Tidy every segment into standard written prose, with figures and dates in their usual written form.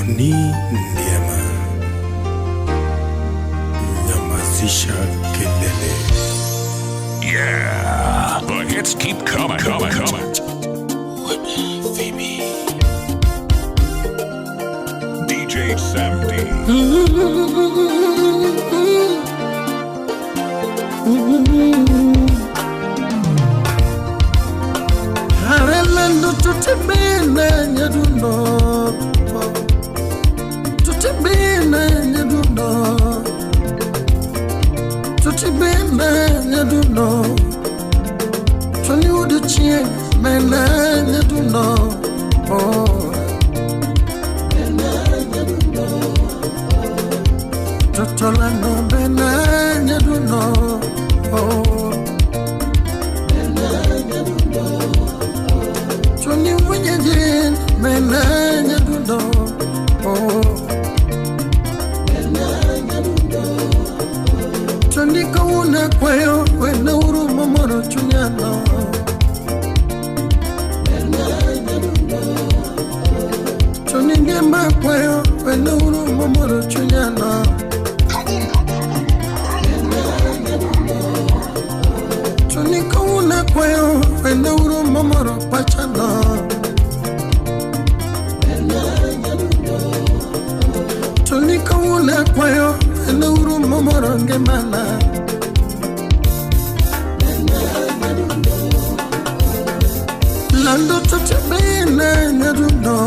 Boni Ndiema, nyamazisha kelele. Yeah, the hits keep coming. Phoebe, DJ Sam D. Harelando tutibina nyadundo, tutibina nyadundo, tutibina nyadundo. Tony would cheer, mena nyadundo, oh, mena nyadundo. Tutolano mena nyadundo, oh. Tony Winyan, Menanya Dundo, oh, Menanya Dundo, Tony Kauna Quayo, when no room Momoro Chunyano, Menanya Dundo, Tony Gamba Quayo, when no room Momoro Chunyano, Tony Kauna Quayo, when no room Momoro Pachano. Tony Kauna Quayo, and no room Momoro Gemana. Lando Totabena Naduno,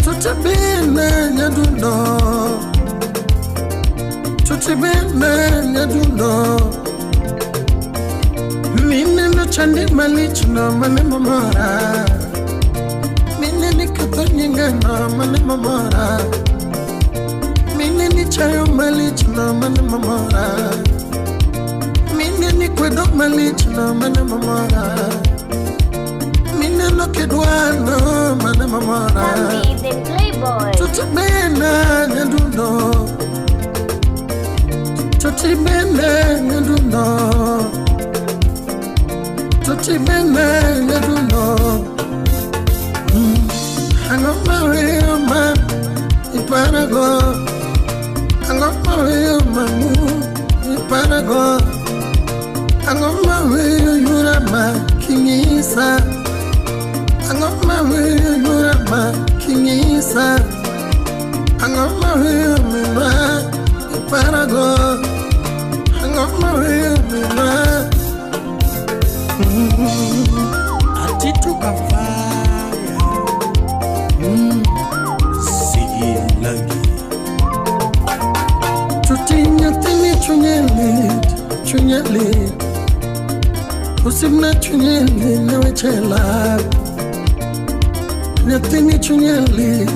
Totabena Naduno, Totabena Naduno. Mineno chandi malichno mane mamora, mineni katanyinga no mane mamora, mineni chayo malichno mane mamora, mineni kwedo malichno mane mamora, mineno kedwano mane mamora. Sammy the Playboy. Tutibena nyaduno, tutibena nyaduno. Tutibena nyaduno, hang on my real man, Iparago, hang on my real man, Iparago, hang on my real Yurama, King Isa, hang on my real Yurama, King Isa, hang on my real Mira, Iparago, hang on my real Mira. Atitu kafaya, Sigi Langi. Tutinya tini chunyelit, Usimna chunyelit nawechela. Nyatini chunyelit,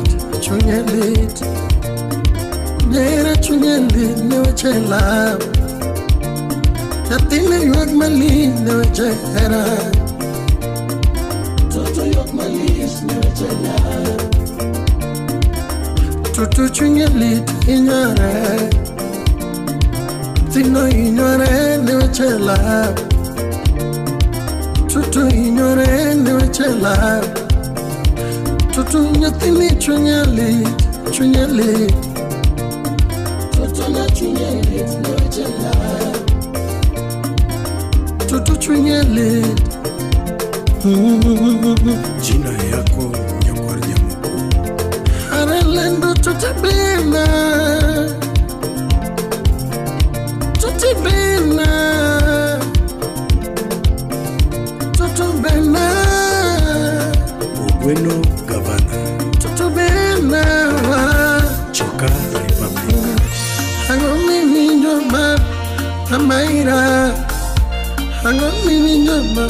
Nyera chunyelit nawechela. Yatini yuag mali nawechela. Toto yuag mali nawechela. Tutu chunyelit inyore, Tino inyore nawechela. Tutu inyore nawechela. Tutu nyatini chunyelit, Tutu na chunyelit nawechela. Tutu chunyelit. Jina yako Nyakwarnya Mkuu. Harelendo tutibina, tutibina, tutubina, Ogweno Gavana, tutubina, Choka Republic. hango mimi njoma, Mamaira, hango mimi njoma,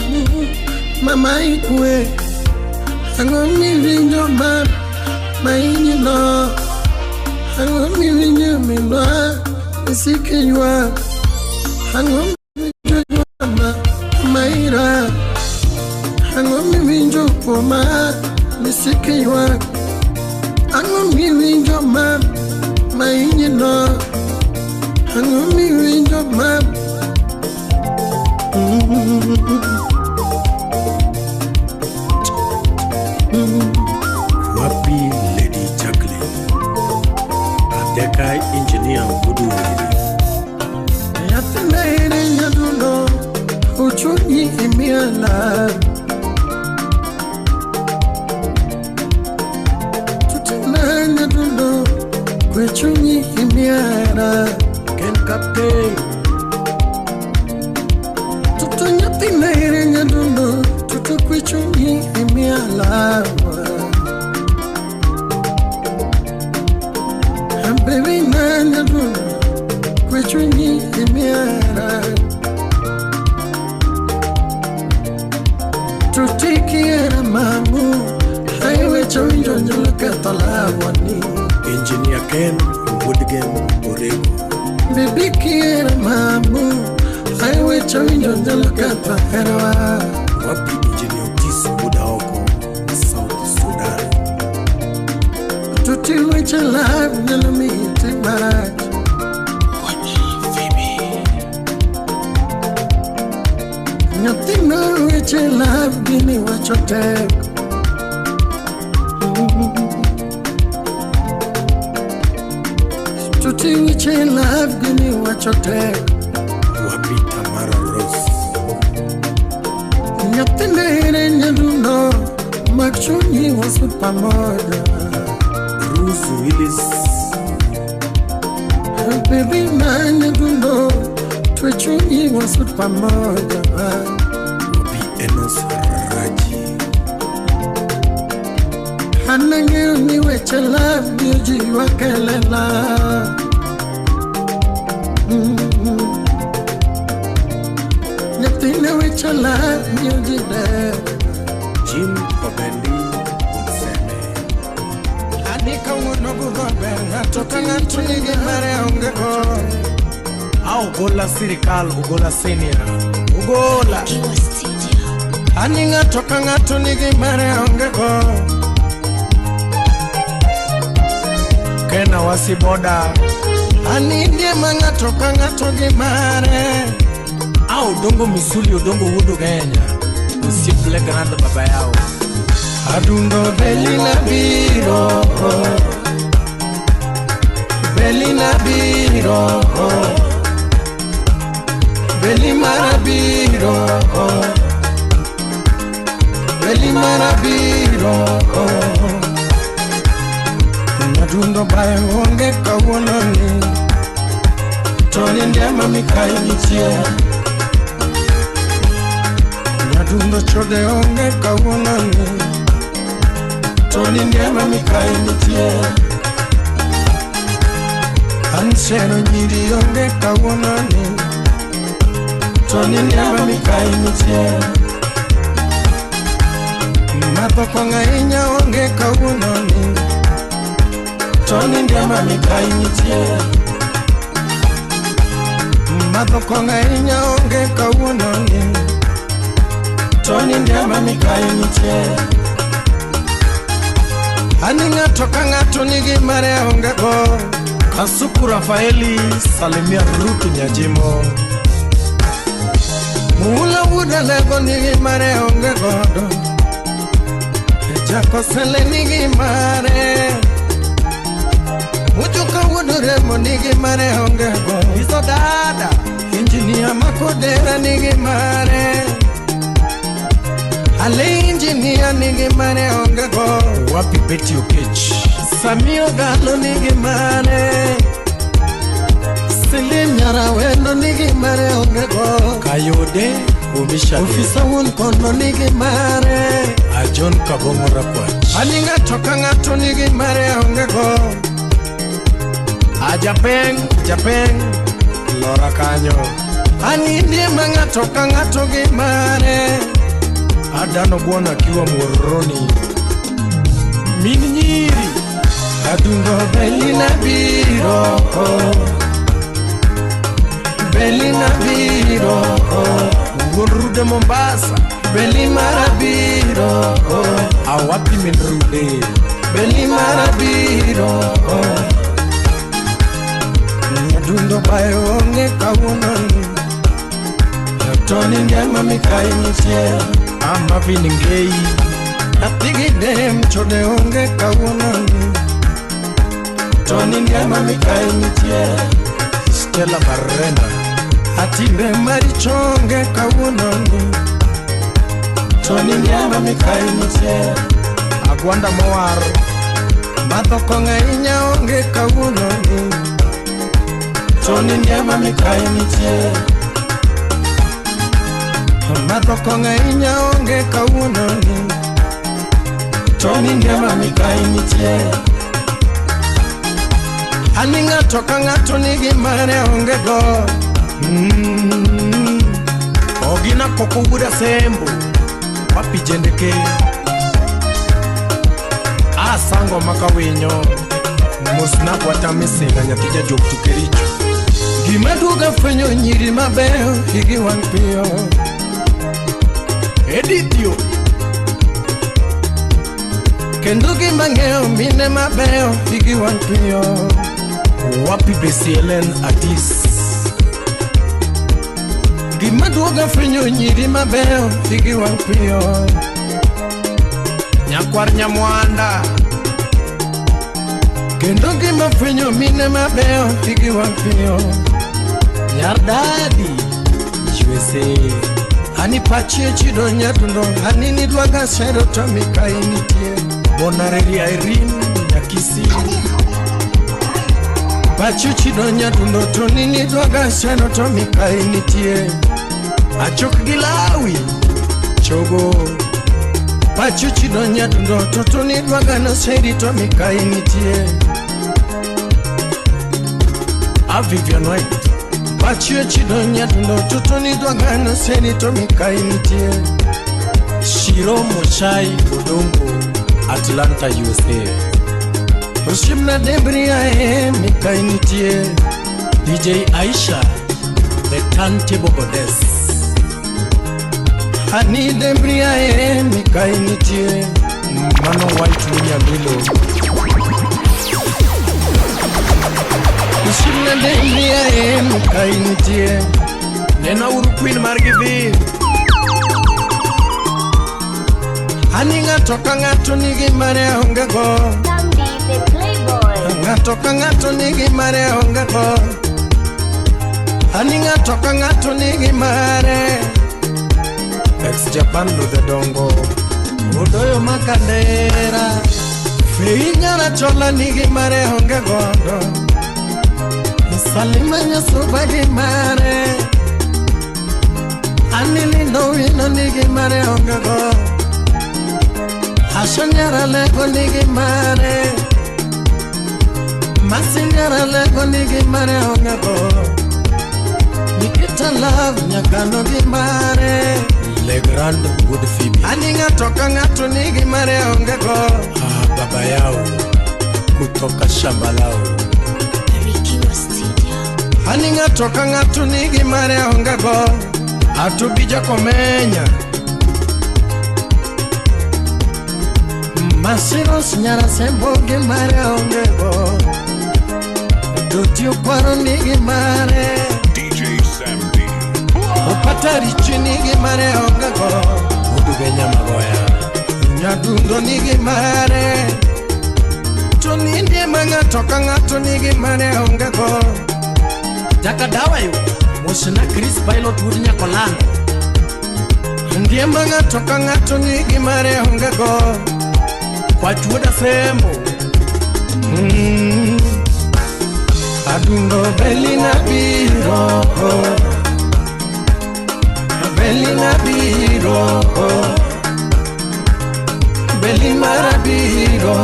Mama ikwe, hango mimi njoma, Mainino, hango mimi njoma, Nisikinywa, hango mimi njoma, Maira, hango mimi njoma, Nisikinywa, hango mimi njoma, Mainino, hango mimi njoma. Wapi la tutinanya dundo kwechunyi imiara Ken Captain tutunya tinairenye dundo tutu kwechunyi imiala baby nanya dundo kwechunyi imiara tutikiera mamu highway chawinjo njuluka talawani Engineer Ken Woodgame Orego baby kiera mamu highway chawinjo njuluka talawani wapi Engineer Otis Budaoko South Sudan tutiwe chalav nyalamiti maraj Nothing no which I love, give me what you take. Tutti which I love, give me what you take. wapi Tamara Rose Nothing in you do know, Makshuni was with Pamoda. Bruce Willis Baby man, you do know, Twitchuni was with Pamoda. wapi Enos Raji Hanangu ni which I love, Yuji Wakalela. Nothing which I love, Yuji there. Jim Kobendi Utseme Anika wonobu gobe, atoka ngatuligi mare ongeko. Au gola sirikal ugola senior ugola Aninga toka ngatuligi mare ongeko. kena wasiboda Anindie manga toka ngatugi mare. au dongo misuli udongo wudu Kenya usiple grande baba yao Adundo belina biro, belina biro, beli marabiro, beli marabiro. Adundo bae onge kawononi, toni ndema mikai nichie. Adundo chode onge kawononi, toni ndema mikai nichie. Ansero nyiri onge kawononi, toni ndema mikai nichie. Mapo kwa ngainya onge kawononi, toni ndema mikai nichie. Mapo kwa ngainya onge kawononi, toni ndema mikai nichie. Aninga toka ngatu nigi mare ongeko. Kasuku Rafaeli Salimia Rutu Nyajimo Mula wuda lego nigi mare ongeko. Jako sele nigi mare. Ujuka wuduremo nigi mare ongeko. Iso dada Engineer Makodera nigi mare. Ale engineer nigi mare ongeko. wapi Betty Okech Samio galo nigi mare. Silim nyara wendo nigi mare ongeko. Kayode Umishade Ofisa wun kono nigi mare. Ajon Kabongo Rakwach Aninga toka ngatu nigi mare ongeko. Japeng Lora Kanyo Anindie manga toka ngatu gi mare. Adano Bwana kiwa Moroni Mini nyiri Adundo belina biro, belina biro, Rude Mombasa beli marabiro, awapi Minrude beli marabiro. Adundo bae onge kawunoni, toni ndema mikai nichie. ama Viningei Atigi dem chode onge kawunoni, toni ndema mikai nichie. Stella Barrena Atimbe marichonge kawunoni, Tony Nyama Mikai nitie Agwanda Mowar Matho konga inya onge kawuono ni Tony Nyama Mikai nitie Matho konga inya onge kawuono ni Tony Nyama Mikai nitie Ani ng'ato ka ng'ato nigi mare onge go Ogina koko wuda sembo Papi jendeke Asango makawinyo Musna kwa tamisina nyatija jok tukericho Gima duga fwenyo nyiri mabeyo higi wang piyo Editio Kendo gima ng'eyo mine mabeyo higi wang piyo Wapi BCLN Atis Gima duga fwenyo nyiri mabeyo higi wang piyo Nyakwar Nyamwanda Kendo gima fwenyo mine mabeyo higi wang piyo Nyardadi USA Ani pachie chido nyadundo Ani nidwaga sero to Mikai nitie Bonareri Irene Nyakisi Pachie chido nyadundo To nidwaga sero to Mikai nitie Achok Gilawi Chogo Pachie chido nyadundo To nidwaga no seri to Mikai nitie Vivian White Pachie chido nyadundo To nidwaga no seri to Mikai nitie Shiro Mochai Odongo Atlanta USA Oshimna Debria Mikai nitie DJ Aisha The Turntable Goddess Ani Debria Mikai nitie Mano White Munyamilo Oshimna Debria Mikai nitie Nena uru Queen Margivi Ani ng'ato ka ng'ato nigi mare onge go Sambi the Playboy. Ng'ato ka ng'ato nigi mare onge go Ani ng'ato ka ng'ato nigi mare Ex-Japan do the dongo Udoyo Makadera Fei Nyara Chola nigi mare onge godo Salima Nyasuba gi mare Ani Lindo Wino nigi mare onge go Ashanyara Lego nigi mare Masinyara Lego nigi mare onge go Nikita Love Nyakano gi mare Le Grand Wood Phoebe Ani ng'ato ka ng'ato nigi mare onge go Baba yao kutoka shamba lao Ani ng'ato ka ng'ato nigi mare onge go Atubija komenya Masiros Nyara Sembo gi mare onge go Dotio Kwaro nigi mare DJ Samdi. Opatari chi nigi mare onge go Uduge Nyamagoya Nyadundo nigi mare To nindie ma ng'ato ka ng'ato nigi mare onge go Jaka dawa yu Moshina Chris Pilot Wood Nyakolano Ndie ma ng'ato ka ng'ato nigi mare onge go Kwa chuoda sembo Adundo Belina biro Belina biro Belimara biro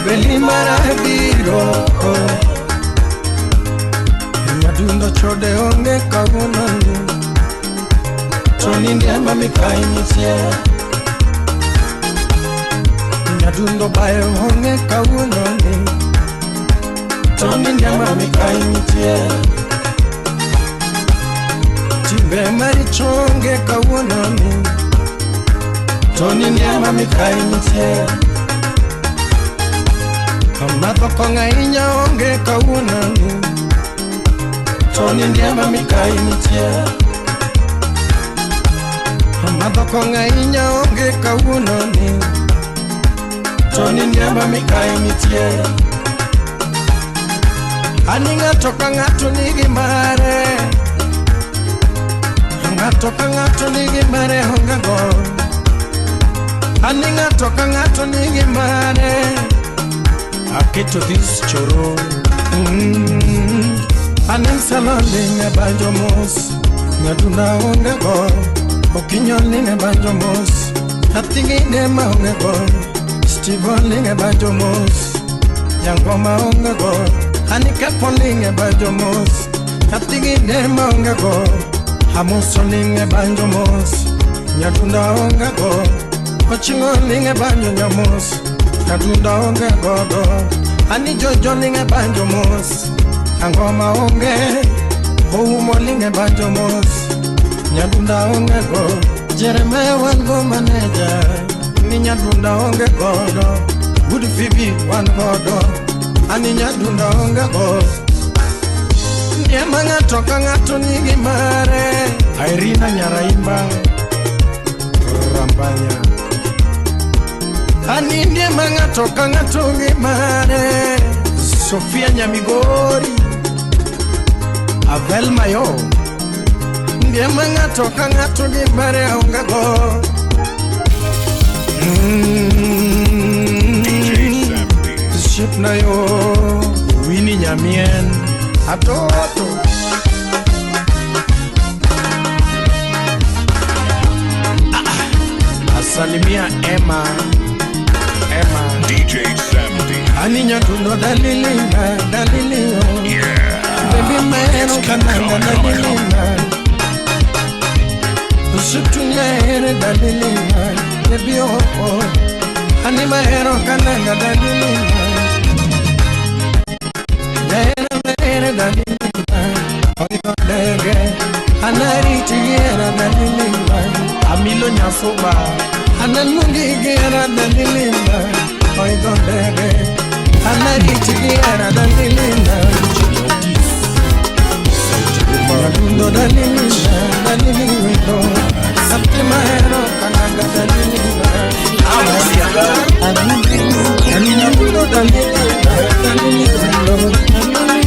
Belimara biro Adundo chode onge kawuono ni Tony Nyama Mikai nitie Adundo bayo onge kawuono ni Tony Nyama Mikai nitie Timbe maricho onge kawuono ni Tony Nyama Mikai nitie Amadho konga inya onge kawuono ni Tony Nyama Mikai nitie Amadho konga inya onge kawuono ni Tony Nyama Mikai nitie Ani ng'ato ka ng'ato nigi mare ng'ato ka ng'ato nigi mare onge go. Ani ng'ato ka ng'ato nigi mare. Aketo this choro. Anen salolinge banjo mos. Nyaduna onge go. Okinyolinge banjo mos. Atingine ma onge go. Stivolinge banjo mos. Yangoma onge go. Anikapolinge banjo mos. Atingine ma onge go. Hamusolinge banjo mos. Nyaduna onge go. Ochingolinge banjo nyamos. Nyaduna onge go do. Ani jojolinge banjo mos. Angoma onge. Oumolinge banjo mos. Nyaduna onge go. Jeremiah wango manager. Ni nyaduna onge go do. Good Phoebe wango do. Ani nyaduna onge go. Ndiema ng'ato ka ng'ato nigi mare. Irina Nyaraimba Rambanya. Ani ndiema ng'ato ka ng'ato nigi mare. Sofia Nyamigori Avel Mayo. Ndiema ng'ato ka ng'ato nigi mare onge go. DJ Samdi. Ship na yo Winnie Nyamien Atoto. Asalimia Emma DJ Samdi. Ani nyaduno dalilinga dalilio. Yeah. Baby mero kananga dalilinga. Usutunya ere dalilinga. Baby oh. Ani mero kananga dalilinga. Ere dalilinga. Oyo dege. Anari tigera dalilinga. Amilo nyasoba. Analungi gera dalilinga. Oyo dege. Anari tigera dalilinga. Yadundo dalilinga. Dalilinga. Saptima hero kananga dalilinga. Ani yadundo dalilinga. Dalilinga.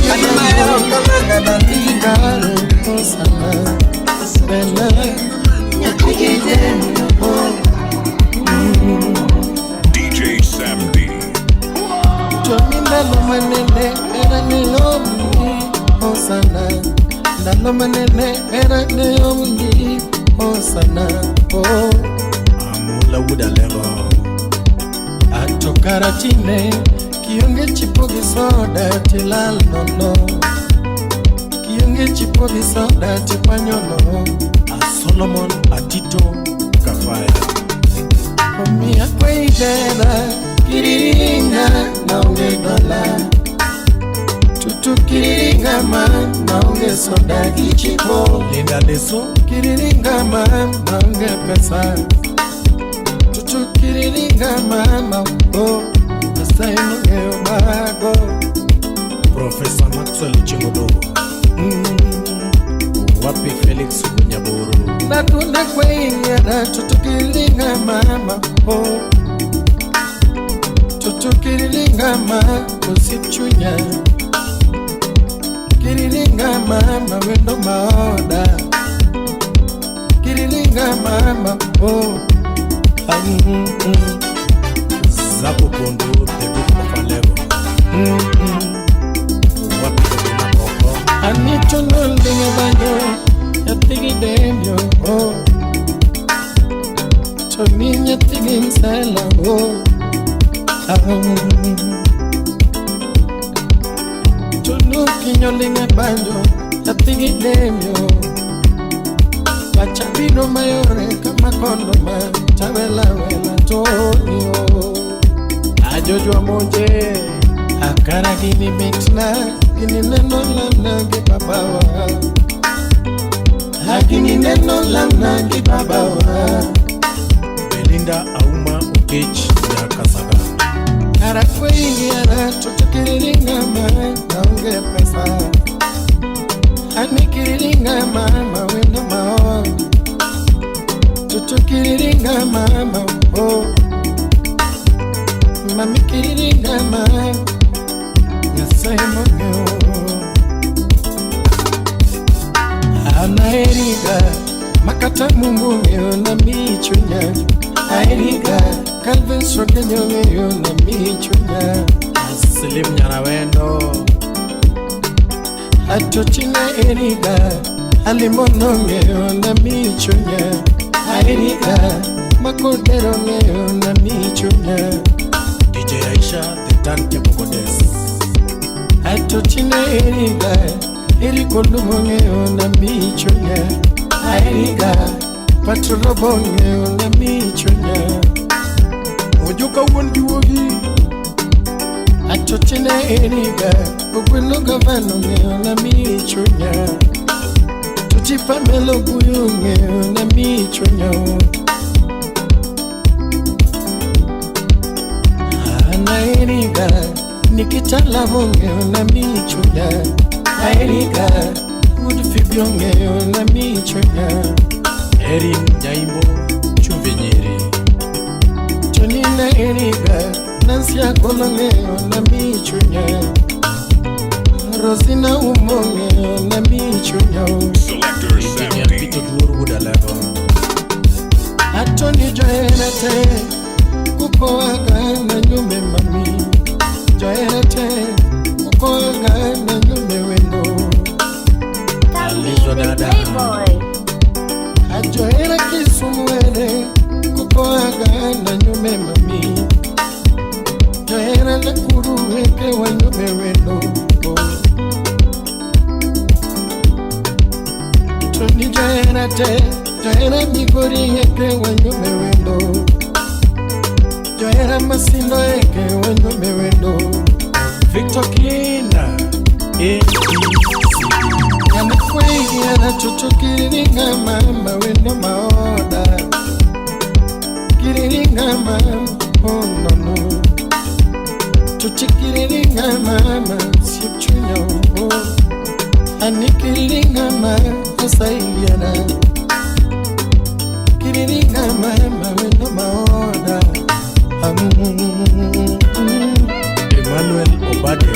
DJ Samdi. Amula wuda lego Atokaratine Kiyunge chipogi soda tilal nono. Kiyunge chipogi soda tipanyono. A Solomon Atito Kafaya. Omi akwe idera kiriringa naunge dola. Tutu kiriringa man naunge soda gichipo. Linda leso kiriringa man naunge pesa. Tutu kiriringa man naunge Mago. Professor Maxwell Chimodogo. Wapi Felix Nyaburu. Natuna kwenye na tutukilinga mama. Tutukilinga mama kusipchunya. Kirilinga mama wendo maoda. Kirilinga mama Zabu Pondo, the book of Alego. What is the Boko? I need to know the banjo, a thing in danger. To me, a thing in Sala. To look in your linga banjo, a thing in danger. Pachabino mayore, kamakondo man, chavela wela tonio. Ajojo moje, akara gini mixna, gini neno lana gibabawa. Agini neno lana gibabawa. Belinda Auma Ukech ya Kasaga. Karakwe ingiara, tutukiriringa man, naunge pesa. Anikiriringa mama, wendo mao. Tutukiriringa mama, Mami kiriringa mama, Yasai monyo. Anaeriga, Makata Mungu na michunya Airiga Calvin Sokenyo na michunya Slim Nyarawendo Atochina Eriga Alimono na michunya Airiga Makodero na michunya DJ Aisha the Tanke Bogodes Atochina Eriga Erikolumonge na michunya Airiga Patrolobonge na michunya Ojuka wondi wogi Atochina Eriga Ubunoga vanonge na michunya Tuchipa melo buyunge na michunya Ana Eriga Nikitala bonge na michunya Airiga Udufibionge na michunya Erin Nyaimbo Chuvenyeri Tonina Eriga Nansia Kolonge na michunya Rosina Umonge na michunya Selector Engineer Sam Peter D. Dur Wuda Level Atoni Joenate Kukoaga na nyume mami Joenate Kukoaga na nyume wendo Samdi the Playboy. Ajoera kisumwele Kukoaga na nyume mami Joera na kuruweke wa nyume wendo Toni joera te Joera migori yeke wa nyume wendo Joera masindo yeke wa nyume wendo Victor Kinda Yana kwegi yana chuchu kiriringa mama wendo maoda Kiriringa mama oh no no Chuchi kiriringa mama sipchunya oh Ani kiriringa mama asayana Kiriringa mama wendo maoda Emmanuel Obade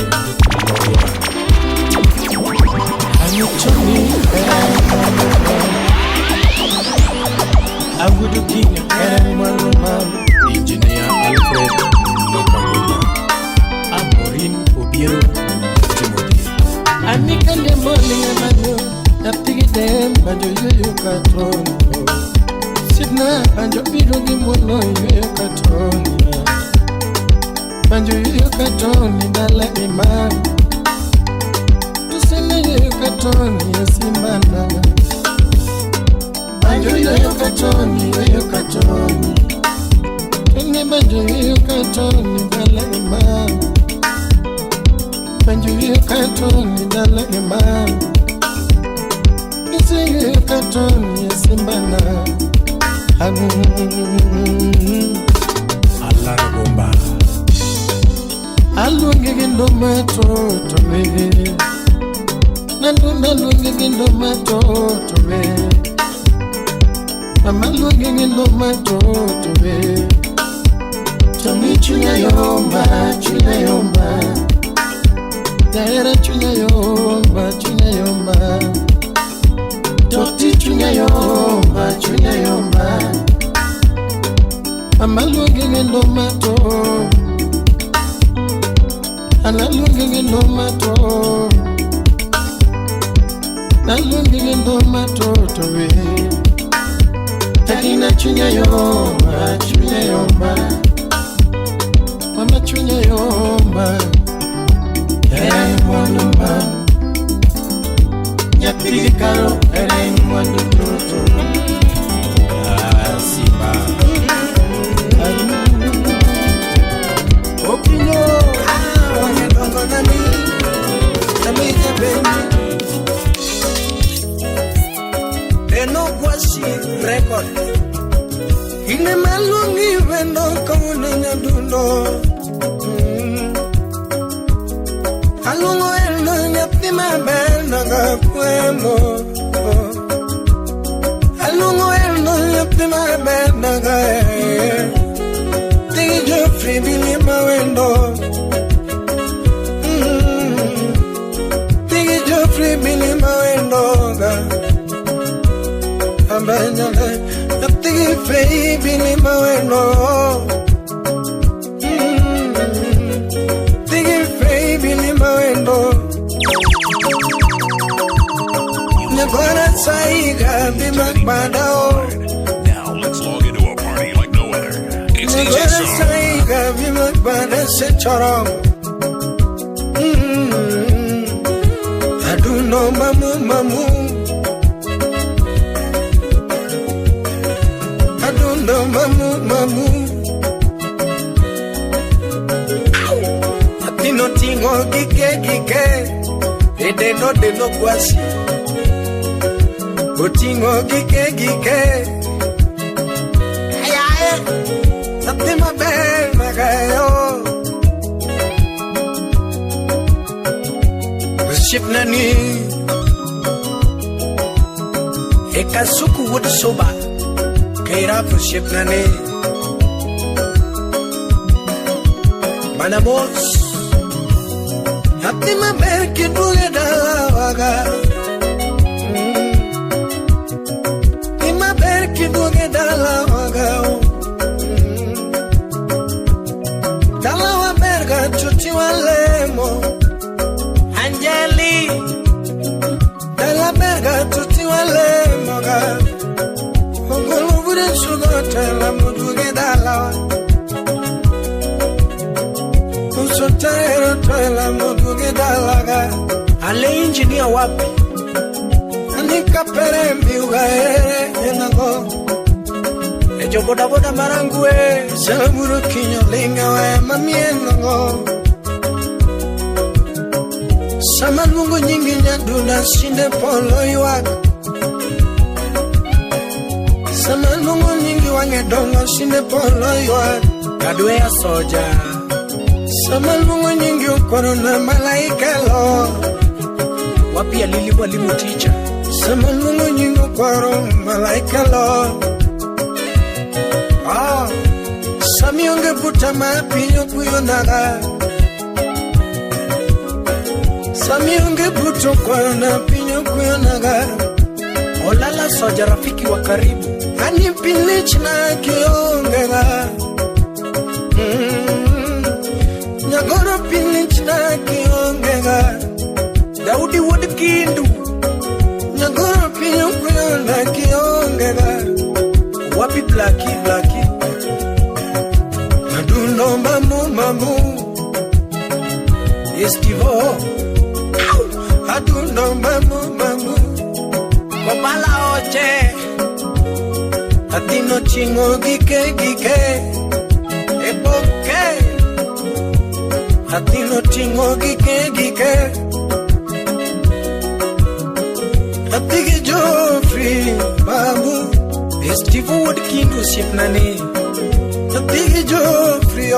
Anichoni Agudu King Mwanuma Engineer Alfred Nokagula Amorin Obiero Timothy Anika ndemboni manyo Napigide banjo yoyo katrono Sidna banjo birogi mwono yoyo katrono Banjo yoyo katroni dala imam Tuseme yoyo katroni yasimbana Banjo yoyo katroni Tene banjo yoyo katroni dala imam Banjo yoyo katroni dala imam Tuseme yoyo katroni yasimbana Alara Bomba Alungi gindo matoto we Nandunda lungi gindo matoto we Mama lungi gindo matoto we Chami chunya yomba Daera chunya yomba Toti chunya yomba Mama lungi gindo matoto Analungi no mato Nalungi no mato towe Takina chunya yomba Mama chunya yomba Ere mwanumba Nyapigi karo ere mwanutoto Simba Opinyo Wanedongo nami jabeni Eno Kwashi record Ine malungi wendo kauna nyadundo Alungo eno nyapti mabenda kakwemo Alungo eno nyapti mabenda kae Tigi Jofri bili mawendo Tigi Jofri bili mawendo Amba fei bini maweno Tigi fei bini maweno Nyagora saiga bima badao Now let's log into a party like no other. It's DJ Nyagora Sam. saiga bima bada se chorom Aduno mamu mamu Aduno mamu mamu Atino tingo gike gike Ede no de no kwasi Otingo gike gike Ayaye Atima bel magayo Shipnani Ekasuku wood soba Kaira for Shipnani Manamos Atima bel kiduga waga Ima bel kiduga waga Dalawa berga chuchi walemo Angeli Dalla berga tutti wale moga Ogolo bude sugota la muduge dalla Usotero la muduge dalla Ale engineer wapi Anika perembi ugaere enago Ejo boda boda marangue Saburu kinyo linga we mamiengo Sama lungu nyingi nyaduna sinde polo yuak Sama lungu nyingi wangedongo sinde polo yuak Kadwe ya soja Sama lungu nyingi ukoro na malaika lo Wapi ya lili walimu teacher Sama lungu nyingi ukoro malaika lo Sami unge puta mapinyo kuyonaga Sami unge puto kwa na pinyo kuyonaga Olala soja rafiki wa karibu Ani pilich na kiongega Nyagoro pilich na kiongega Daudi wadi kindu Nyagoro pinyo kuyona kiongega Wapi blaki Maduno mamu mamu Estivo Aduno mamu mamu Kopala oche Atino chingo gike gike Epoke Atino chingo gike gike Atigi Joffrey babu Estivo wadi kindu shipnani Atigi Joffrey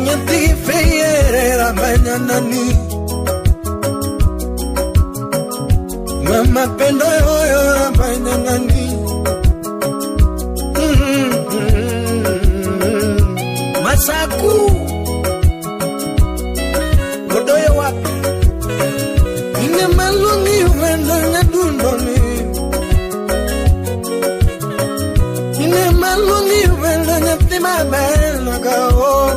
Nyatigi feyere la manyanani Mama pendo yoyo la manyanani Masaku Odoyo wapi Ine malungi wendo nyadundoni Ine malungi wendo nyatima belo gao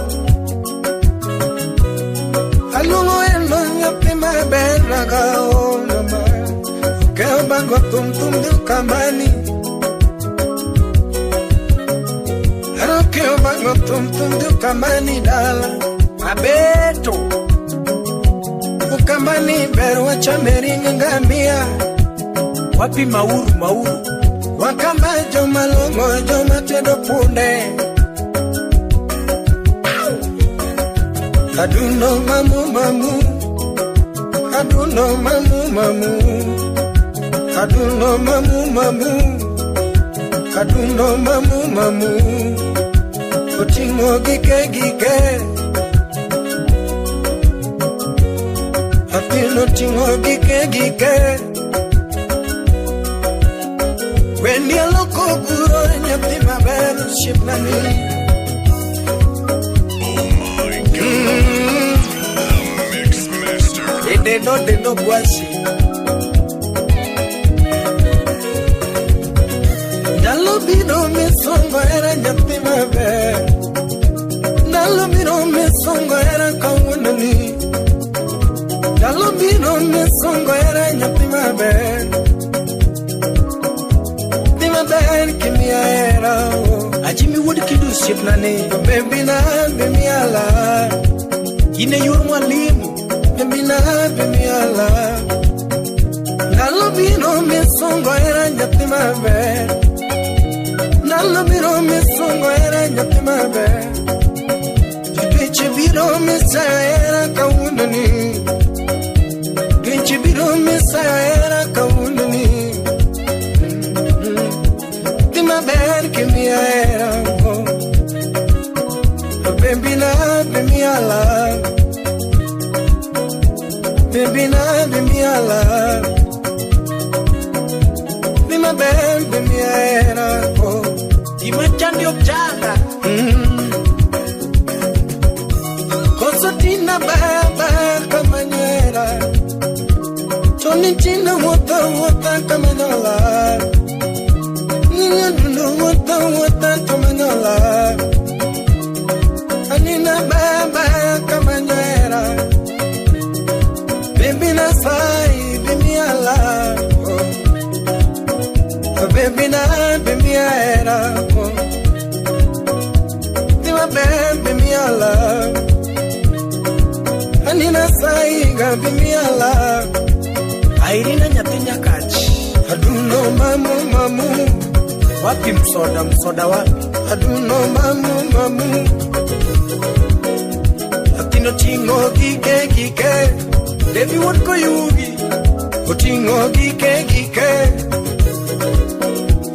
Alungo wendo nyatima belo gao mama Keo bango tum du kambani Aro keo bango tum du kambani dala Abeto Ukambani beru wacha meringa ngambia Wapi mauru Wakamba jo malongo jo matedo punde Aduno mamu Aduno mamu Aduno mamu Aduno mamu Otingo gike Atino tingo gike When you look over and you think my battleship nani Oh my God. The Mix Master. They know kwasi osiepnane baby na bemiala ine yor mwalimu baby na bemiala nalobino misongo era nyathi maber nalobino misongo era nyathi maber Dweche biro misaya era kawundoni Dweche biro misaya era kawundoni Tima ber ke mia era Baby na bemia la Baby na bemia la Tima ber bemia era Tima chandi opchanga Tina baba kamanyera Tony tina wata kamanyola Nina duno wata kamanyola Anina baba kamanyera Baby na sai bimiala Baby na bimiera Tima bimiala Anina saiga bimiala Airina nyatinya kachi Aduno mamu Wapi msoda wapi Aduno mamu Atino tingo gike Devi wotko yugi Otingo gike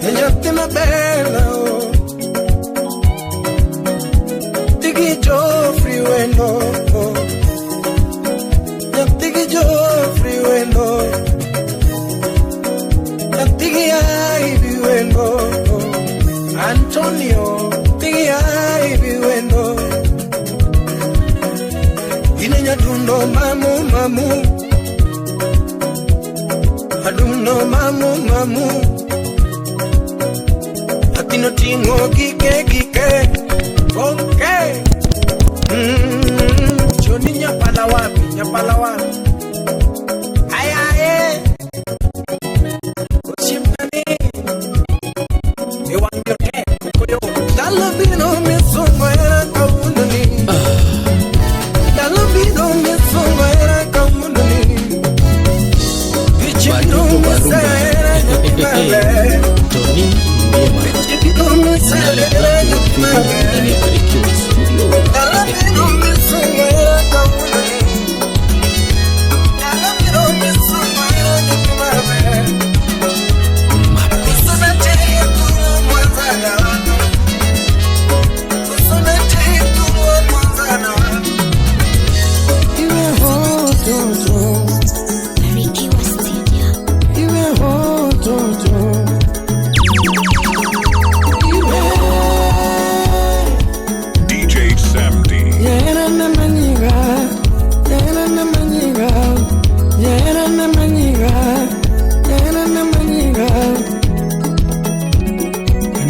Enyatima bela Tigi Joffrey weno Tigi Joffrey weno Tigi Ivy weno Antonio Tigi Ivy weno Inenya duno mamu Aduno mamu Atino tingo gike Okay Joni nyapala wapi Ayaye Oshimani Ewan yote Koyo Dalabino misongo era kawundani Dalabino misongo era kawundani Vichibino misaya era nyakimale Vichibino misaya era nyakimale Dalabino misongo era kawundani Dalabino misongo era nyakimale Kusonate tuwa mwanzana Kusonate tuwa mwanzana Iwe hototo Iwe hototo DJ Sam D. Yera na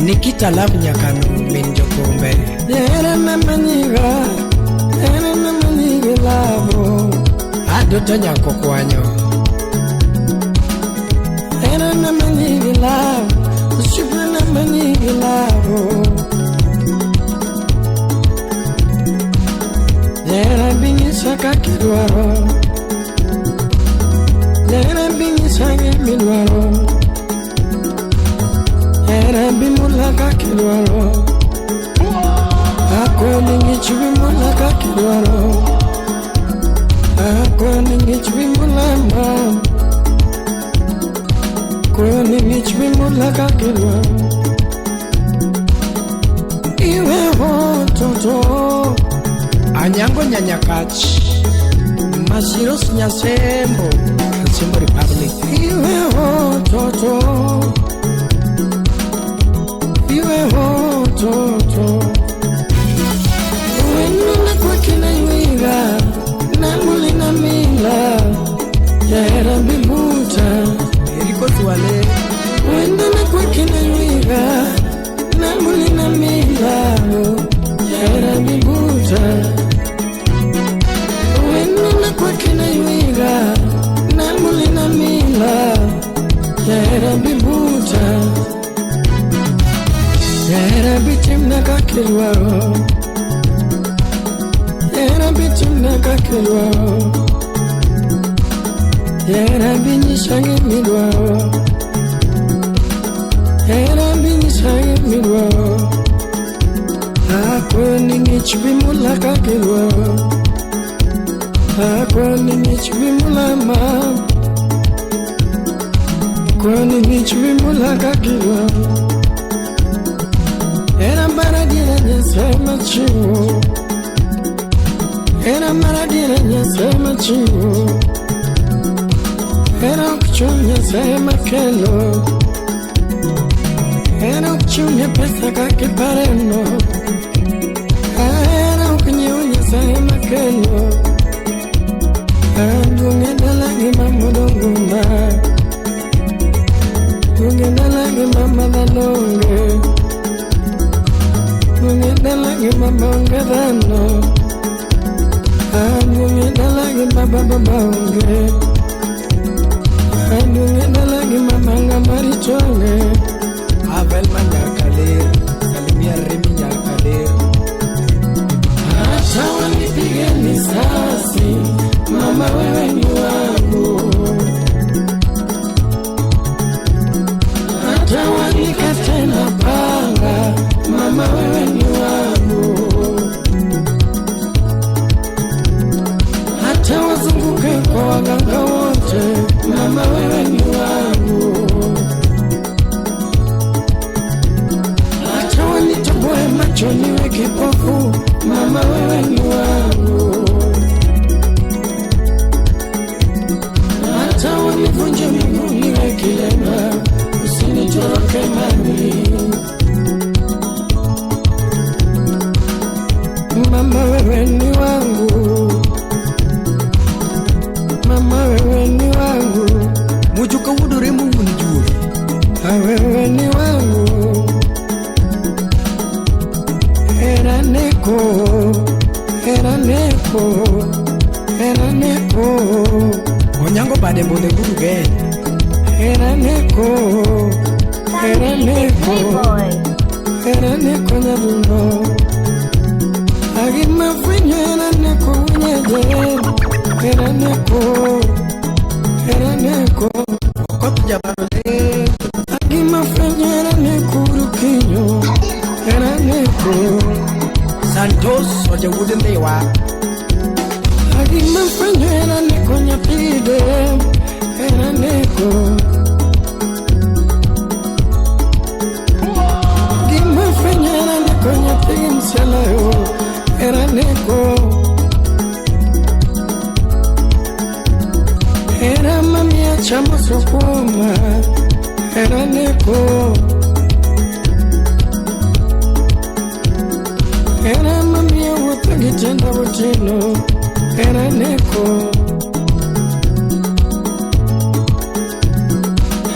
Nikita love nyakanu minjo kumbe Yera na manyiga lavo Adoto nyako kwanyo Yera na manyiga lavo Ushipra na manyiga lavo Yera binyisa kakidwaro Yera binyisa milwaro Era bimula kakidwaro Ako ningi bimula kakidwaro Ako ningi bimula mam Ako ningi bimula kakidwaro Iwe hototo Anyango nyanyakachi Masiros nyasembo Nsembo Republic Iwe hototo Iwe hototo Wenuna kwa kina yuiga Namuli na mila Yera bimuta Eriko tuwale Wenuna kwa kina yuiga Namuli na mila Yera bimuta Wenuna kwa kina yuiga Namuli na mila Yera bimuta Era bitim na kakilwa, era bitim na kakilwa, era binishangi midwa, era binishangi midwa. Ako ningi chibimula kakilwa, ako ningi chibimula ma, ako ningi chibimula kakilwa. Era maradina nyasema chiwo, era maradina nyasema chiwo, era kuchunya sema kelo, era kuchunya pesa kake pareno, era kunyunya sema kelo, andungenda lagi mamudongunda, andungenda lagi mamadalonge. Ngenda lagi mama ngedano, ngenda lagi baba babonge, ngenda lagi mama ngamari chonge. Abel Manyakalir, Salimia Remi Nyakalir. Acha wanipige risasi, mama wewe ni wangu. Acha wanikate na panga, mama wewe ni wangu. Hata wazunguke kwa waganga wote, mama wewe ni wangu. Hata wanitoboe macho niwe kipofu, mama wewe ni wangu. Hata wanivunje miguu niwe kilema, usinitoroke mami. Mama wewe ni wangu, mama wewe ni wangu. Mujuka wudure mungu njuri. Wewe ni wangu. Era neko, era neko, era neko. Onyango bade mbole guru gen. Era neko, era neko, Playboy. era neko nyaruno. Agima fwenye era neko unyeje, era neko, era neko. Kotuja barole. Agima fwenye era neko urukinyo, era neko. Santos oje wudendewa. Agima fwenye era neko nyapide, era neko. Agima fwenye era neko nyapide mselayo, era neko. Era mamia chama sokoma, era neko. Era mamia wapagitenda wotino, era neko.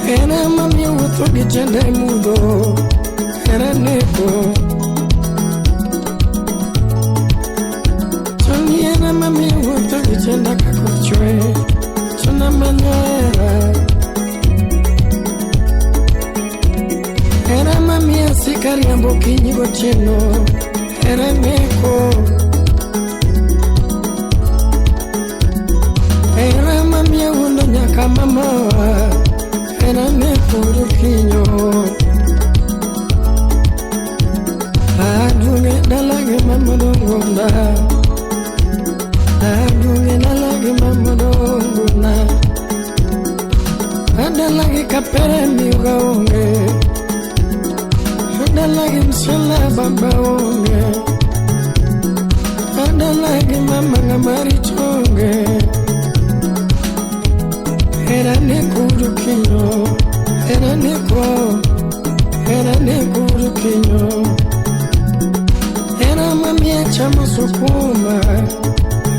Era mamia wapagitenda mudo, era neko. Era mami wapagitenda kakochwe, tuna manyoera. Era mami asikari ambo kinyigo chino, era neko. Era mami undo nyaka mamawa, era neko rukinyo. Adunge dalage mamudongunda, adunge dalage mamudongunda. Adalage kapere miugaonge, adalage msala babaonge, adalage mama ngamari chonge. Era neko rukinyo, era neko, era neko rukinyo. Era mamia chama sukuma,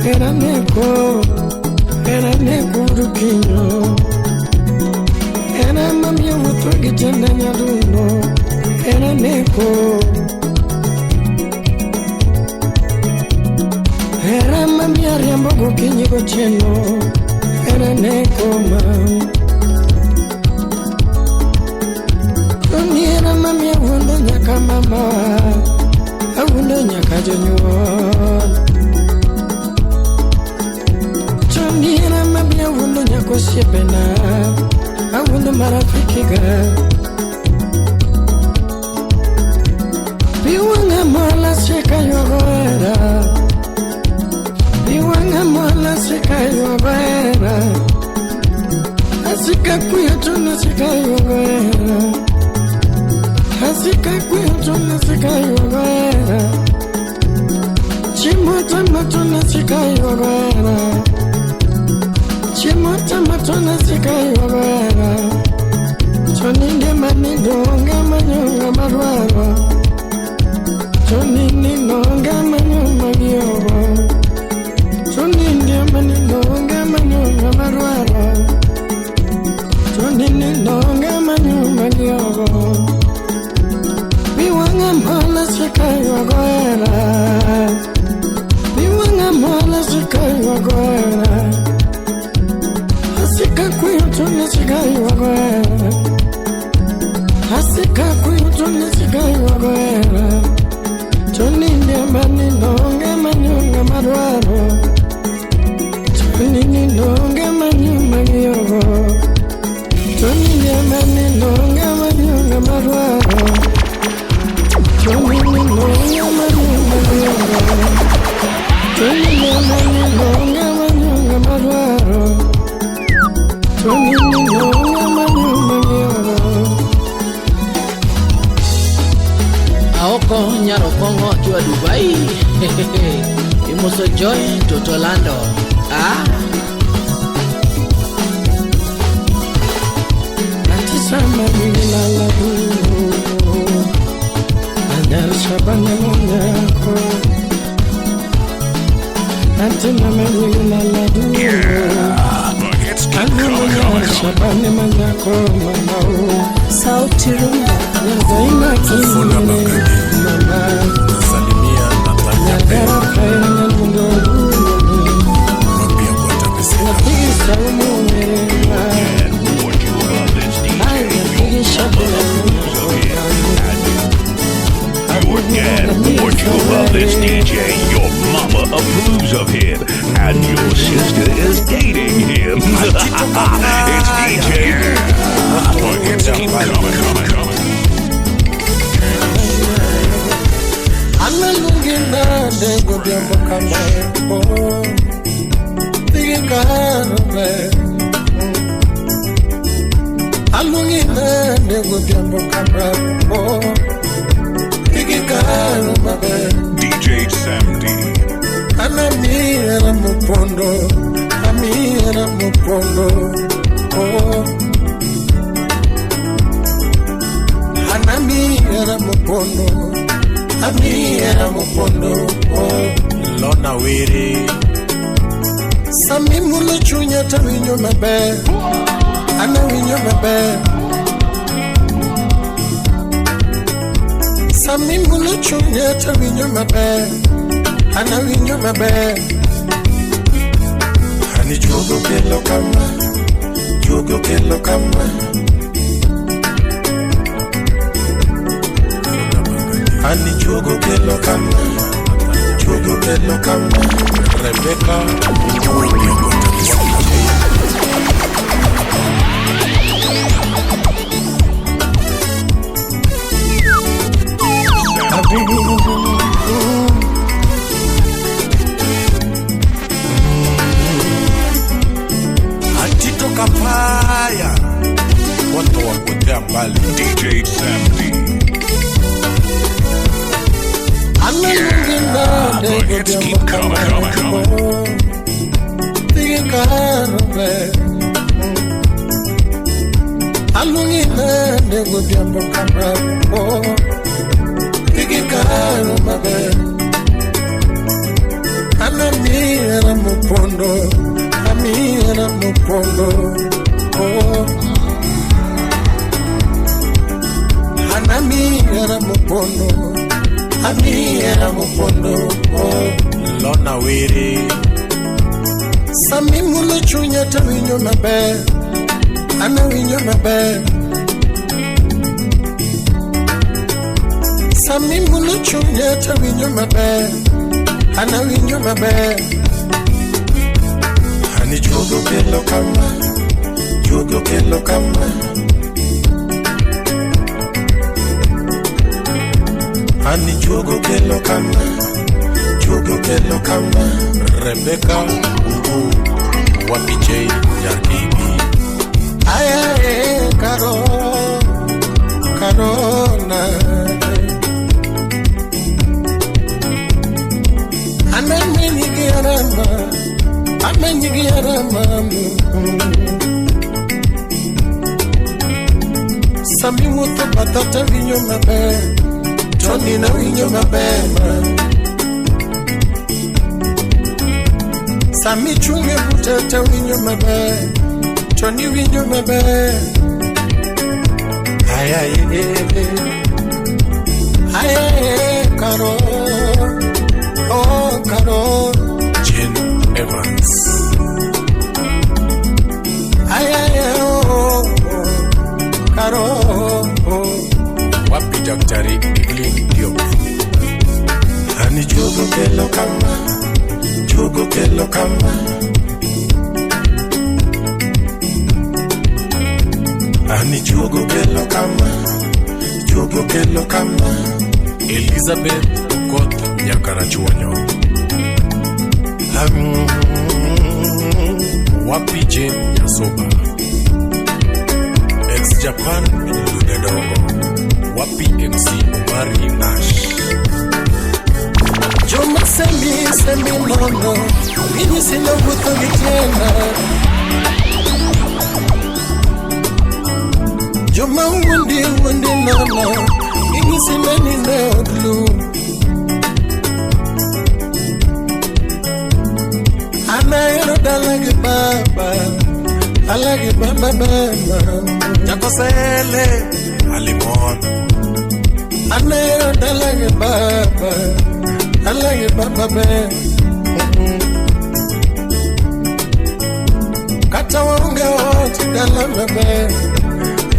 era neko rukinyo. Era mamia wapagitenda nyaruno, era neko. Era mamia riambo gokinyigo cheno, era neko mam. Era mamia wundo nyaka mama. kajonyuol. Chonira mabia wundo nyako siepena, awundo marafikiga. Biwanga mola seka yogoera, biwanga mola seka yogoera. Asika kuyoto na seka yogoera, asika kuyoto na seka yogoera. Chimota matona seka yogoera, chimota matona seka yogoera. Choninde manidonga manyonga marwaro, choninde nonga manyonga giobo, choninde manidonga manyonga marwaro, choninde nonga manyonga giobo. Biwanga mola seka yogoera, biwanga mola seka yogoera. Asika kuyoto na seka yogoera, asika kuyoto na seka yogoera. Choninde mani nonga manyonga marwaro, choninde nonga manyonga giobo, choninde mani nonga manyonga marwaro, choninde nonga manyonga giobo, choninde mani nonga manyonga marwaro, choninde nonga manyonga giobo. Aoko nyaro kongo kiwa Dubai. Imoso Joy Totolando. Natisama bila labu, andar shabana monyako. Natimama bila labu, The hits keep coming. shabana monyako mamau. Sauti Rumba. Nazaima Funa kini Bagadi. mama, Nasalimia Natalia nagara Pena. kaya ngundu. Mwambia kwa tapesika. Napigisa umumema, What you love is DJ. ay napigisha bila You again. What you love is DJ. Your mama approves of him, and your sister is dating him. It's DJ. The hits keep coming. Analungina dego diambo kambo, tige karobe. Alungina dego diambo kambo, tige karobe. DJ Samdi. Anamira mupondo, amira mupondo, oh. Anamira mupondo, amira mupondo, oh. Lona Wiri. Sami mulo chunya tawinyo mabe, ana winyo mabe. Sami mulo chunya tawinyo mabe, ana winyo mabe. Hani jogo kelo kama, jogo kelo kama. Hani jogo kelo kama, jogo kelo kama. Rebecca. Mwambia kwa tapesika. Atito Kapaya. Watu wapotea mbali. DJ Samdi. The hits keep coming. Alungina nego diambo kambo, tige karo mabe. Anamira mupondo, amira mupondo, oh. Anamira mupondo, amira mupondo, oh. Lona Wiri. Sami mulo chunya tawinyo mabe, ana winyo mabe. Sami munu chunya ta winyo maber. Ana winyo maber. Ani juogo kelo kama. Juogo kelo kama. Ani juogo kelo kama. Juogo kelo kama. Rebecca Wapi J Yarkibi. Ayae karo karona. Amenyigiarama Sami muto batata vinyo maber. Tony na vinyo maber. Sami chunge butata vinyo maber. Tony vinyo maber. Ayaye karo. Oh karo Jane Evans. Oh karo Wapi Daktari Evelyn Diop. Ani juogo kelo kama. Juogo kelo kama. Ani juogo kelo kama. Juogo kelo kama. Elizabeth Koth Nyakarachuonyo. Wapi Jane Yasoba. Ex-Japan Ludedongo. Wapi MC Omari Nash. Joma semi nono. Mimi sina vuto vitena. Joma wundi nono. Mimi sina nineoglu. Anaero dalagi baba. Alagi baba baba. Jakosele Alimon. Anaero dalagi baba. Alagi baba baba. Kata waunga wote dalama baba.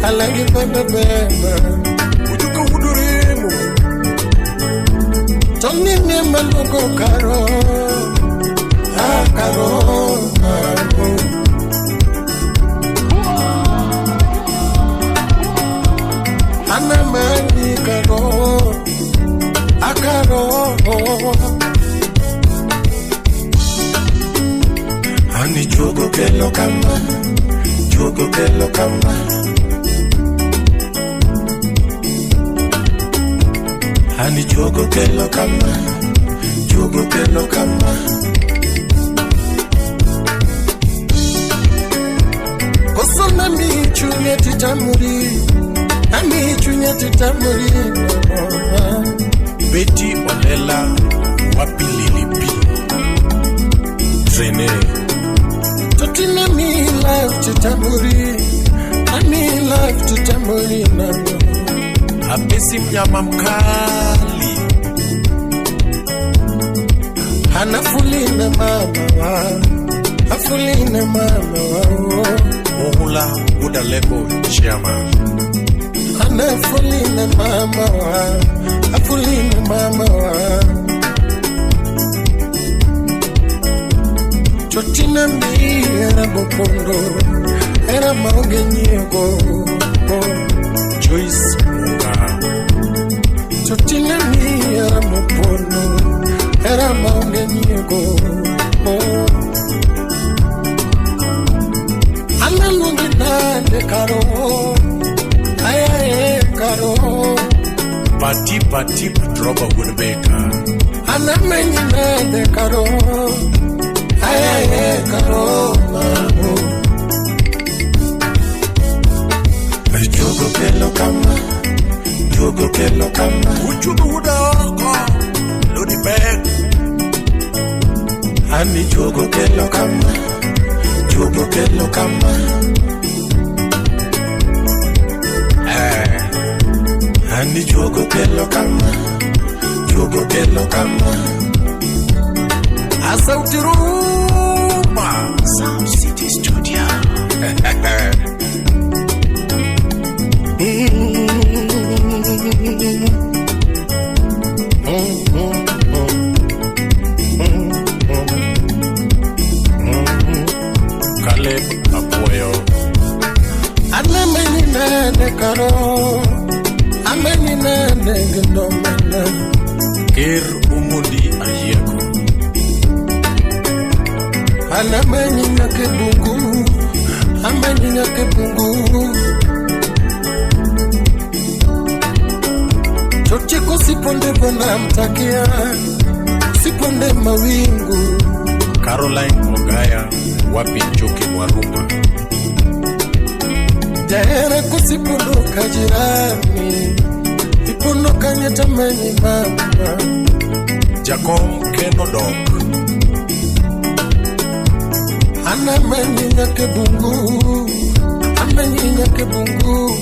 Alagi baba baba. Ujuka udurimu. Tony ni malugo karo. Karo. Ana mani karo. Akaro. Ani juogo kelo kama. Juogo kelo kama. Ani juogo kelo kama. Juogo kelo kama. Kosona mi chunya titamuri. Ami chunya titamuri. Betty Olela. Wapi Lilipi. Trene. Totina mi life titamuri. Ami life titamuri nano. Apesi mnyama mkali. Anafulina mama wa. Afulina mama wa. Mohula Udaleko Chairman. Anafulina mama wa. Afulina mama wa. Chotina mi era bopondo. Era maunge nyego. Joyce Munga. Chotina mi era bopondo. Era maunge nyego. Ana lungi nande karo. Ayae karo. Pati Droba Woodbaker. Ana menyi nande karo. Ayae karo. Juogo kelo kama. Juogo kelo kama. Ujubu Udako. Lodi Beg. Ani juogo kelo kama. Juogo kelo kama. Ani juogo kelo kama. Juogo kelo kama. Asauti Rumba. Sound City Studio. amenina negendo mena Ker umundi ayeko anamenina kebungu amenina kebungu chocheko siponde bona mtakia siponde mawingu Caroline Mogaya wapi Njoki Mwarumba Jere kusipunduka jirani ipunduka nyetameni mama Jacom Kenodok anamenyinya kebungu amenyinya kebungu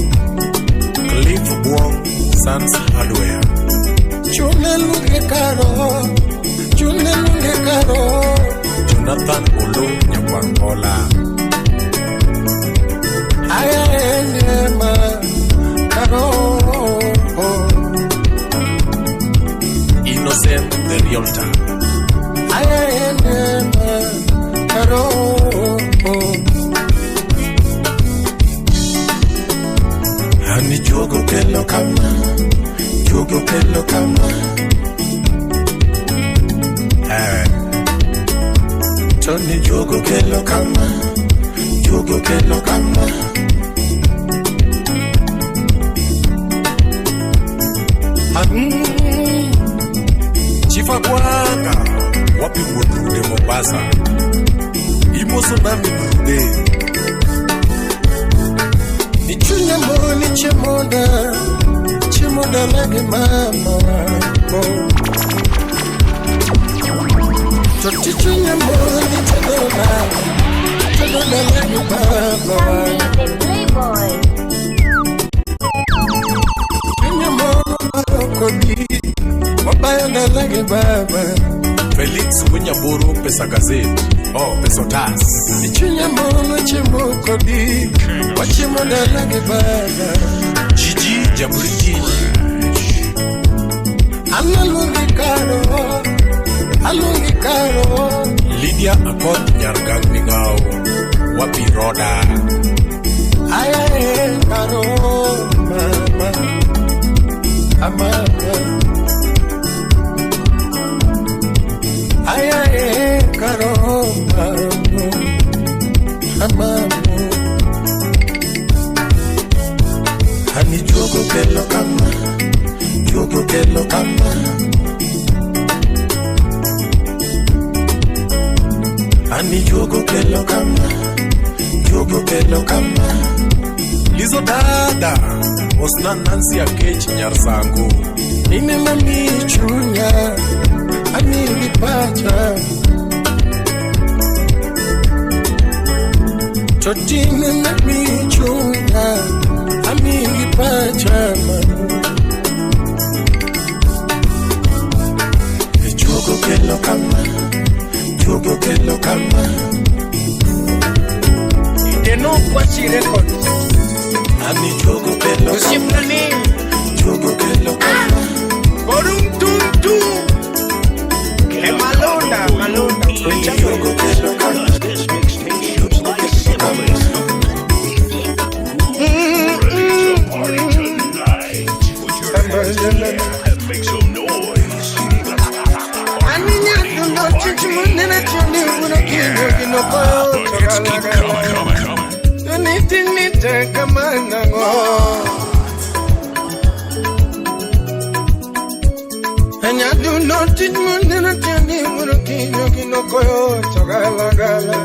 Cliff Buong Sans Hardware chune lunge karo Jonathan Olo Nyakwangola ayema karo Innocent the Realtor ayema karo Hani jogo kelo kama Tony jogo kelo kama Chifa Kwanga wapi Mudrude Mombasa Imoso nami Mudrude Nichunya mboni chemoda lage mama wako Chochichunya mboni chemoda lage baba Tammy the Playboy. Chunya mboni kodi wabaya na lage baba Felix Munyaburu Pesa Gazette Pesa Tas Nichunya mboni chemokodi wachemoda lage baba Gigi Jaburiki Alungi karo Lydia Akot Nyargang Ningao wapi Roda ayae karo mama amaka ayae karo mama amaka hani jogo kelo kama ani jogo kelo kama Lizo Dada Osna Nancy Akech Nyarsangu Nine mami chunya ani lipacha Chotine mami chunya ani lipacha Jogo kelo kama Deno kwa record. Ani jogo kelo kama Borum tum tum. Malonda. Jogo kelo kama This mixtape shoots like symbolism. Ready to party tonight. Put your hands in the air and make some noise. It's keep coming. And I do not teach Mundina Tani Muraki no Koyo Tagala.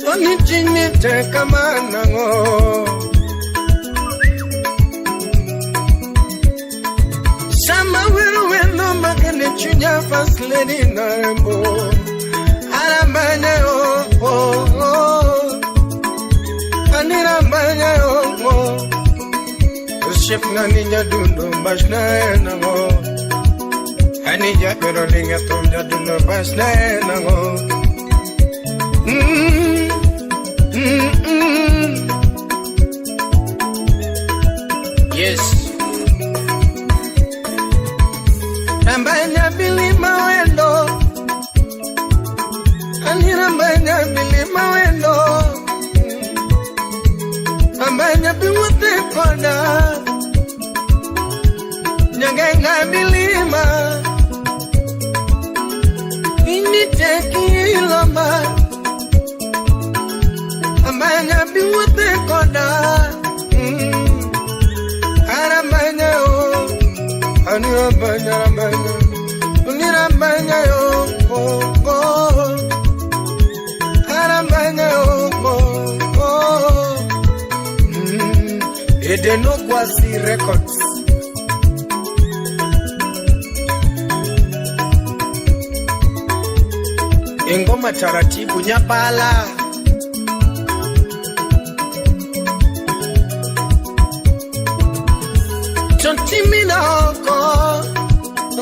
Only Jimmy take a man. Sama will win no making the junior first lady Nambo. Aramanya Anirambanya Ship Naninja Dundo Bashna Namo. Anija Perolinga Tonja Dundo Bashna Namo. Yes. Rambanya Bilima Wendo. Anirambanya Bilima Wendo. Rambanya Biwate Koda. Unirambanya yo, oh, oh. Arambanya yo, oh, oh. Edenogwasi Records. Ingoma taratibu nyapala. Chontimina oko,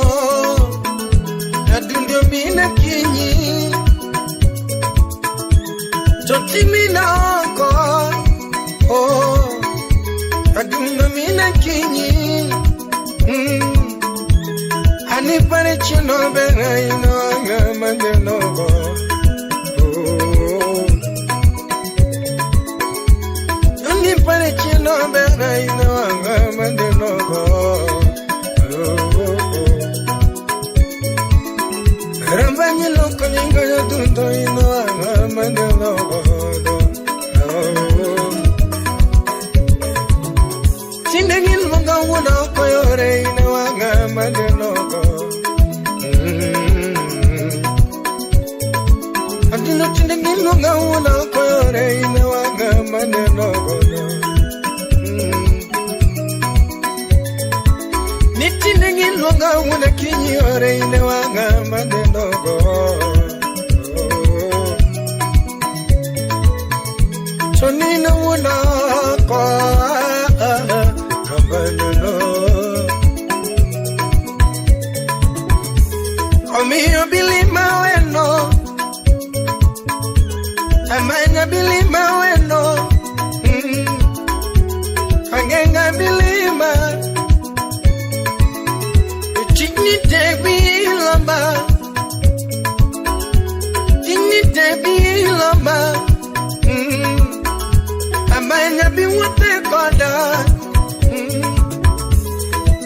oh, adundio mina kinyi. Chontimina oko, oh, adundio mina kinyi. Ani pare chino bena ino anga mandeno go. Ani pare chino bena ino anga mandeno go. Rambani loko ningo ya dundo ino anga mandeno go. Chindengin monga wuna koyore ino anga mandeno go. Adino chindengin monga wuna koyore ino anga mandeno go. Nitinengin monga wuna kinyi ore ino anga mandeno go. Chonina wuna ko mandeno. Omiyo bilima weno, amanya bilima weno, angenga bilima, chignite bilamba, amanya biwate koda,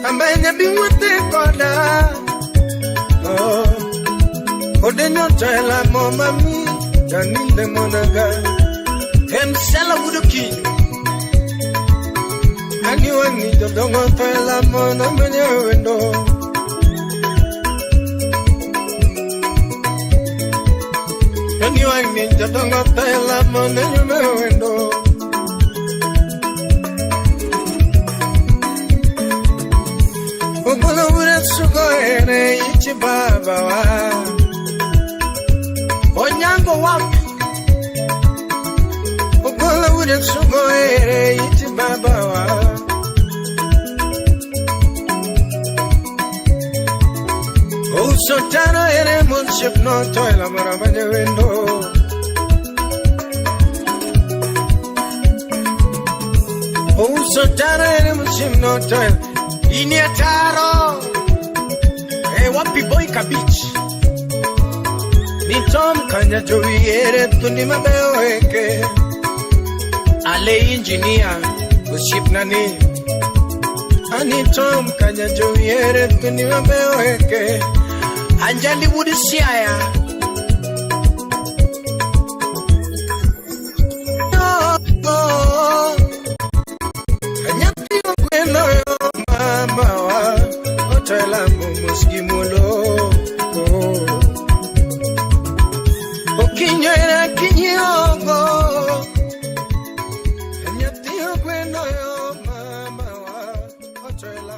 amanya biwate koda. Odenyo tela mama mi danile monaga hemsela wuduki ani wani dodongo tela mona menewendo ani wani dodongo tela mona menewendo Obola wure sugo ere ichi baba wa Onyango wapi Obola wure sugo ere ichi baba wa Usotana ere munship no toila marabanye wendo Usotana ere munship no toila Ini ataro wapi boy kabich Ni tom kanya jowiere tundi mabeo eke Ale engineer Uship nani Ani tom kanya jowiere tundi mabeo eke Anjali wudi siaya Anyati okweno yo mama wa Otela muskimolo Okinyoera kinyogo Anyati okweno yo mama wa Otela